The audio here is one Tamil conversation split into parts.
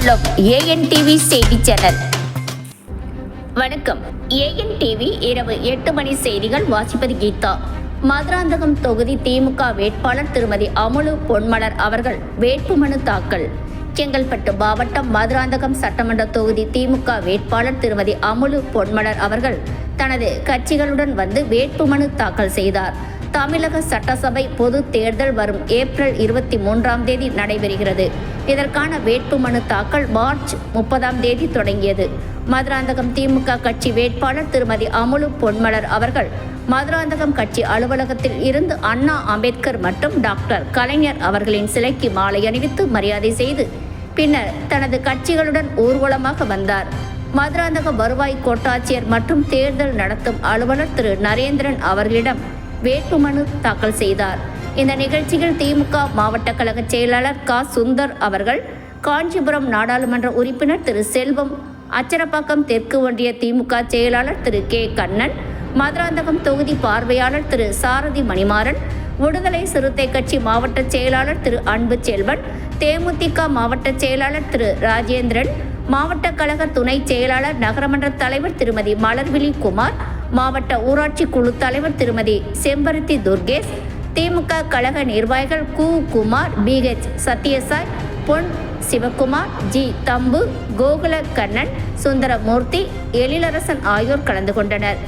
சொல்லும் ANTV செய்தி சேனல். வணக்கம். ANTV இரவு 8 மணி செய்திகள். வாசிப்பது கீதா. மதுராந்தகம் தொகுதி திமுக வேட்பாளர் திருமதி அமுலு பொன்மலர் அவர்கள் வேட்புமனு தாக்கல். செங்கல்பட்டு மாவட்டம் மதுராந்தகம் சட்டமன்ற தொகுதி திமுக வேட்பாளர் திருமதி அமுலு பொன்மலர் அவர்கள் தனது கட்சிகளுடன் வந்து வேட்புமனு தாக்கல் செய்தார். தமிழக சட்டசபை பொது தேர்தல் வரும் ஏப்ரல் 23ஆம் தேதி நடைபெறுகிறது. இதற்கான வேட்புமனு தாக்கல் மார்ச் 30ஆம் தேதி தொடங்கியது. மதுராந்தகம் திமுக கட்சி வேட்பாளர் திருமதி அமுலு பொன்மலர் அவர்கள் மதுராந்தகம் கட்சி அலுவலகத்தில் இருந்து அண்ணா அம்பேத்கர் மற்றும் டாக்டர் கலைஞர் அவர்களின் சிலைக்கு மாலை அணிவித்து மரியாதை செய்து பின்னர் தனது கட்சிகளுடன் ஊர்வலமாக வந்தார். மதுராந்தகம் வருவாய் கோட்டாட்சியர் மற்றும் தேர்தல் நடத்தும் அலுவலர் திரு நரேந்திரன் அவர்களிடம் வேட்புமனு தாக்கல் செய்தார். இந்த நிகழ்ச்சியில் திமுக மாவட்ட கழக செயலாளர் க. சுந்தர் அவர்கள், காஞ்சிபுரம் நாடாளுமன்ற உறுப்பினர் திரு செல்வம், அச்சரப்பாக்கம் தெற்கு ஒன்றிய திமுக செயலாளர் திரு கே. கண்ணன், மதுராந்தகம் தொகுதி பார்வையாளர் திரு சாரதி மணிமாறன், விடுதலை சிறுத்தை கட்சி மாவட்ட செயலாளர் திரு அன்பு செல்வன், தேமுதிக மாவட்ட செயலாளர் திரு ராஜேந்திரன், மாவட்ட கழக துணை செயலாளர் நகரமன்ற தலைவர் திருமதி மலர்விழி குமார், மாவட்ட ஊராட்சி குழு தலைவர் திருமதி செம்பருத்தி துர்கேஷ், திமுக கழக நிர்வாகிகள் கு. குமார், BH சத்யசாய், பொன் சிவகுமார், ஜி. தம்பு, கோகுல கண்ணன், சுந்தரமூர்த்தி, எழிலரசன் ஆகியோர் கலந்து கொண்டனர்.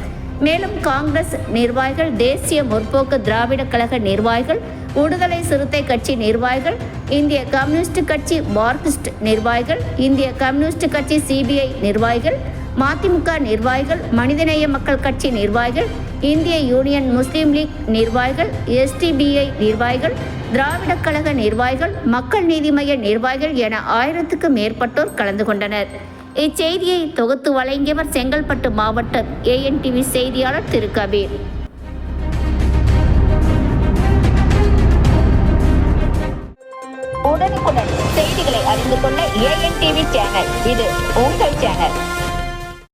மேலும் காங்கிரஸ் நிர்வாகிகள், தேசிய முற்போக்கு திராவிட கழக நிர்வாகிகள், விடுதலை சிறுத்தை கட்சி நிர்வாகிகள், இந்திய கம்யூனிஸ்ட் கட்சி மார்க்சிஸ்ட் நிர்வாகிகள், இந்திய கம்யூனிஸ்ட் கட்சி CBI நிர்வாகிகள், மதிமுக நிர்வாகிகள், மனிதநேய மக்கள் கட்சி நிர்வாகிகள், இந்திய யூனியன் முஸ்லீம் லீக் நிர்வாகிகள், SDBI நிர்வாகிகள், திராவிட கழக நிர்வாகிகள், மக்கள் நீதி மய்ய நிர்வாகிகள் என 1000க்கும் மேற்பட்டோர் கலந்து கொண்டனர். இச்செய்தியை தொகுத்து வழங்கியவர் செங்கல்பட்டு மாவட்ட ANTV செய்தியாளர் திரு கபீர். உடனுக்குடன் செய்திகளை அறிந்து கொள்ள ANTV சேனல், இது உங்கள் சேனல்.